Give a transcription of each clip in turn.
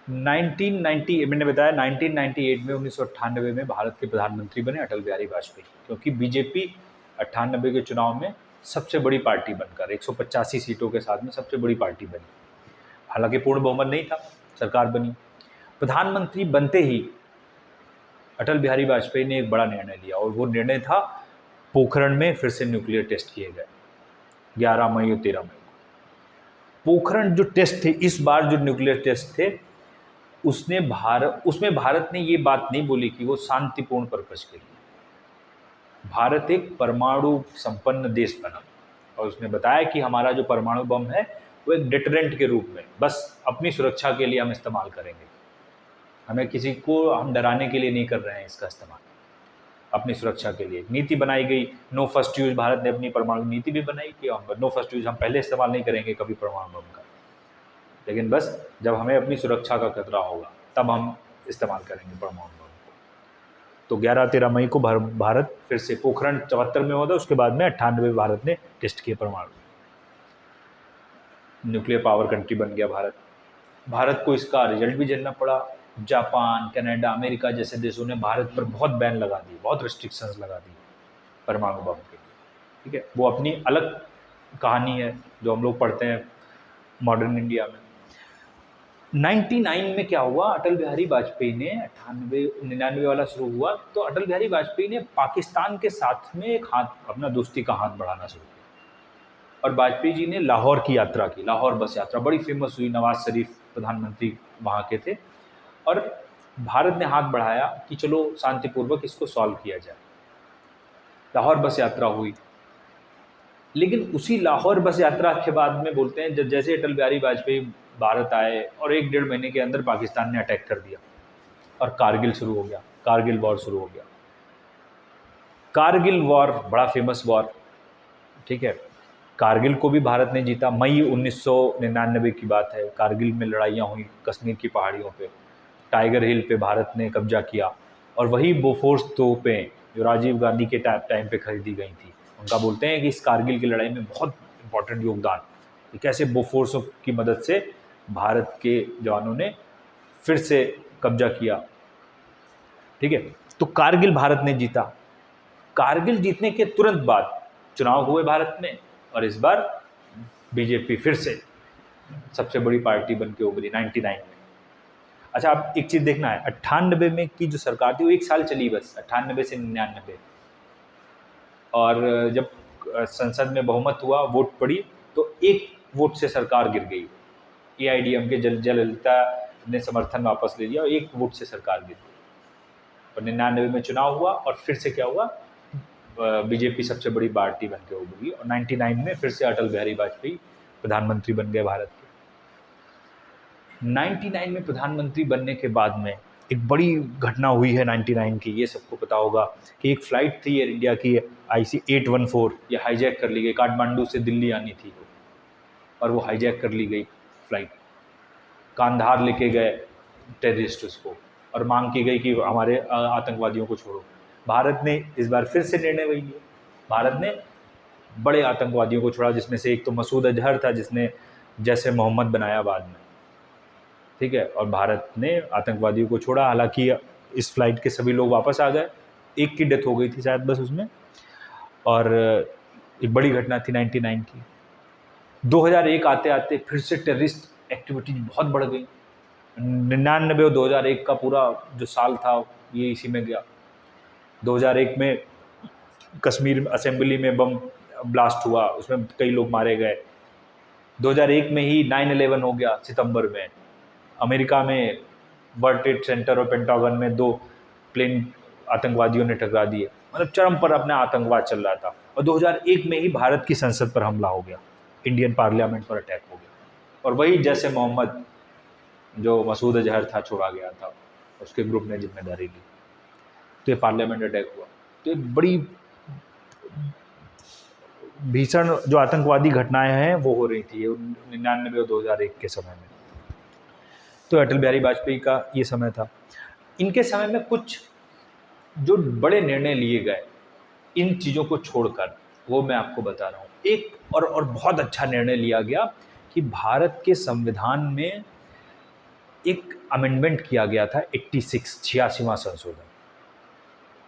1990 मैंने बताया 1998 में 1998 में भारत के प्रधानमंत्री बने अटल बिहारी वाजपेयी, क्योंकि बीजेपी 98 के चुनाव में सबसे बड़ी पार्टी बनकर 185 सीटों के साथ में सबसे बड़ी पार्टी बनी। हालांकि पूर्ण बहुमत नहीं था, सरकार बनी। प्रधानमंत्री बनते ही अटल बिहारी वाजपेयी ने एक बड़ा निर्णय लिया, और वो निर्णय था पोखरण में फिर से न्यूक्लियर टेस्ट किए गए 11 मई और 13 मई को। पोखरण जो टेस्ट थे, इस बार जो न्यूक्लियर टेस्ट थे, उसमें भारत ने ये बात नहीं बोली कि वो शांतिपूर्ण पर्पस के लिए। भारत एक परमाणु संपन्न देश बना, और उसने बताया कि हमारा जो परमाणु बम है वो एक डिटरेंट के रूप में, बस अपनी सुरक्षा के लिए हम इस्तेमाल करेंगे। हमें किसी को हम डराने के लिए नहीं कर रहे हैं इसका इस्तेमाल, अपनी सुरक्षा के लिए नीति बनाई गई। नो फर्स्ट यूज, भारत ने अपनी परमाणु नीति भी बनाई कि हम नो फर्स्ट यूज, हम पहले इस्तेमाल नहीं करेंगे कभी परमाणु बम का, लेकिन बस जब हमें अपनी सुरक्षा का खतरा होगा तब हम इस्तेमाल करेंगे परमाणु बम को। तो 11-13 मई को भारत फिर से, पोखरण 74 में होता, उसके बाद में 98 में भारत ने टेस्ट किए परमाणु, न्यूक्लियर पावर कंट्री बन गया भारत। भारत को इसका रिजल्ट भी झेलना पड़ा। जापान, कनाडा, अमेरिका जैसे देशों ने भारत पर बहुत बैन लगा दी, बहुत रिस्ट्रिक्शंस लगा दी परमाणु बम के लिए। ठीक है, वो अपनी अलग कहानी है जो हम लोग पढ़ते हैं मॉडर्न इंडिया में। 99 में क्या हुआ, अटल बिहारी वाजपेयी ने 99 वाला शुरू हुआ तो अटल बिहारी वाजपेयी ने पाकिस्तान के साथ में एक हाथ, अपना दोस्ती का हाथ बढ़ाना शुरू किया, और वाजपेयी जी ने लाहौर की यात्रा की, लाहौर बस यात्रा बड़ी फेमस हुई। नवाज शरीफ प्रधानमंत्री वहाँ के थे, और भारत ने हाथ बढ़ाया कि चलो शांतिपूर्वक इसको सॉल्व किया जाए। लाहौर बस यात्रा हुई, लेकिन उसी लाहौर बस यात्रा के बाद में बोलते हैं जब जैसे अटल बिहारी वाजपेयी भारत आए और 1-1.5 महीने के अंदर पाकिस्तान ने अटैक कर दिया और कारगिल शुरू हो गया, कारगिल वॉर शुरू हो गया। कारगिल वॉर बड़ा फेमस वॉर, ठीक है, कारगिल को भी भारत ने जीता। मई 1999 की बात है, कारगिल में लड़ाइयाँ हुई कश्मीर की पहाड़ियों पे, टाइगर हिल पे भारत ने कब्जा किया, और वही बोफोर्स तोपें जो राजीव गांधी के टाइम पे खरीदी गई थी, उनका बोलते हैं कि इस कारगिल की लड़ाई में बहुत इंपॉर्टेंट योगदान, कैसे बोफोर्सों की मदद से भारत के जवानों ने फिर से कब्जा किया। ठीक है, तो कारगिल भारत ने जीता। कारगिल जीतने के तुरंत बाद चुनाव हुए भारत में, और इस बार बीजेपी फिर से सबसे बड़ी पार्टी बन के उभरी 99 में। अच्छा, आप एक चीज़ देखना है, 98 में की जो सरकार थी वो 1 साल चली बस, 98 से 99, और जब संसद में बहुमत हुआ, वोट पड़ी, तो 1 वोट से सरकार गिर गई। AIDM के जयललिता ने समर्थन वापस ले लिया और 1 वोट से सरकार गिर गई। और 99 में चुनाव हुआ, और फिर से क्या हुआ, बीजेपी सबसे बड़ी पार्टी बन के उभरी, और 99 में फिर से अटल बिहारी वाजपेयी प्रधानमंत्री बन गए भारत के। 99 में प्रधानमंत्री बनने के बाद में एक बड़ी घटना हुई है 99 की, ये सबको पता होगा कि एक फ़्लाइट थी एयर इंडिया की IC 814, ये हाईजैक कर ली गई। काठमांडू से दिल्ली आनी थी वो, और वो हाईजैक कर ली गई फ़्लाइट। कांधार लेके गए टेररिस्ट उसको, और मांग की गई कि हमारे आतंकवादियों को छोड़ो। भारत ने इस बार फिर से निर्णय वही लिया, भारत ने बड़े आतंकवादियों को छोड़ा, जिसमें से एक तो मसूद अजहर था जिसने जैसे मोहम्मद बनाया बाद में। ठीक है, और भारत ने आतंकवादियों को छोड़ा। हालांकि इस फ्लाइट के सभी लोग वापस आ गए, एक की डेथ हो गई थी शायद बस उसमें, और एक बड़ी घटना थी 99 की। 2001 आते आते फिर से टेररिस्ट एक्टिविटीज बहुत बढ़ गई। 99 और 2001 का पूरा जो साल था ये इसी में गया। 2001 में कश्मीर असेंबली में बम ब्लास्ट हुआ, उसमें कई लोग मारे गए। 2001 में ही 9/11 हो गया सितंबर में, अमेरिका में वर्ल्ड ट्रेड सेंटर और पेंटागन में 2 प्लेन आतंकवादियों ने टकरा दिए। मतलब चरम पर अपना आतंकवाद चल रहा था। और 2001 में ही भारत की संसद पर हमला हो गया, इंडियन पार्लियामेंट पर अटैक हो गया, और वही जैसे मोहम्मद जो मसूद अजहर था छोड़ा गया था, उसके ग्रुप ने जिम्मेदारी ली, तो ये पार्लियामेंट अटैक हुआ। तो एक बड़ी भीषण जो आतंकवादी घटनाएं हैं वो हो रही थी 99 और 2001 के समय में। तो अटल बिहारी वाजपेयी का ये समय था। इनके समय में कुछ जो बड़े निर्णय लिए गए इन चीज़ों को छोड़कर, वो मैं आपको बता रहा हूँ। एक और बहुत अच्छा निर्णय लिया गया कि भारत के संविधान में एक अमेंडमेंट किया गया था 86वां संशोधन,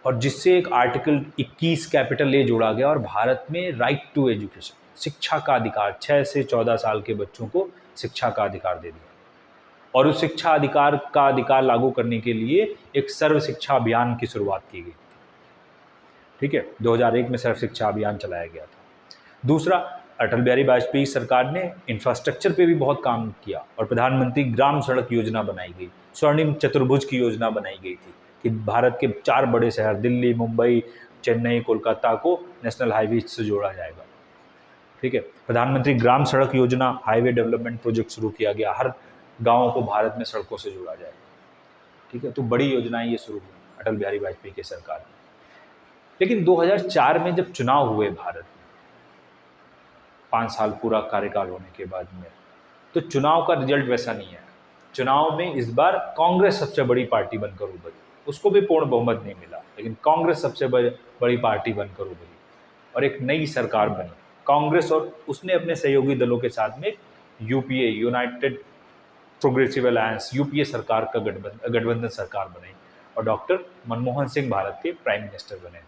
और जिससे एक आर्टिकल 21 कैपिटल ए जोड़ा गया और भारत में राइट टू एजुकेशन, शिक्षा का अधिकार, 6 से 14 साल के बच्चों को शिक्षा का अधिकार दे दिया। और उस शिक्षा अधिकार का अधिकार लागू करने के लिए एक सर्व शिक्षा अभियान की शुरुआत की गई थी। ठीक है, 2001 में सर्व शिक्षा अभियान चलाया गया था। दूसरा, अटल बिहारी वाजपेयी सरकार ने इंफ्रास्ट्रक्चर पे भी बहुत काम किया और प्रधानमंत्री ग्राम सड़क योजना बनाई गई, स्वर्णिम चतुर्भुज की योजना बनाई गई थी कि भारत के 4 बड़े शहर दिल्ली, मुंबई, चेन्नई, कोलकाता को नेशनल हाईवे से जोड़ा जाएगा। ठीक है, प्रधानमंत्री ग्राम सड़क योजना, हाईवे डेवलपमेंट प्रोजेक्ट शुरू किया गया, हर गाँव को भारत में सड़कों से जोड़ा जाएगा। ठीक है, तो बड़ी योजनाएं ये शुरू हुई अटल बिहारी वाजपेयी की सरकार में। लेकिन 2004 में जब चुनाव हुए भारत में, 5 साल पूरा कार्यकाल होने के बाद में, तो चुनाव का रिजल्ट वैसा नहीं है। चुनाव में इस बार कांग्रेस सबसे बड़ी पार्टी बनकर उभरी, उसको भी पूर्ण बहुमत नहीं मिला, लेकिन कांग्रेस सबसे बड़ी पार्टी बनकर उभरी और एक नई सरकार बनी कांग्रेस, और उसने अपने सहयोगी दलों के साथ में UPA, United progressive alliance, UPA सरकार का गठबंधन सरकार बनाई और डॉक्टर मनमोहन सिंह भारत के प्राइम मिनिस्टर बने।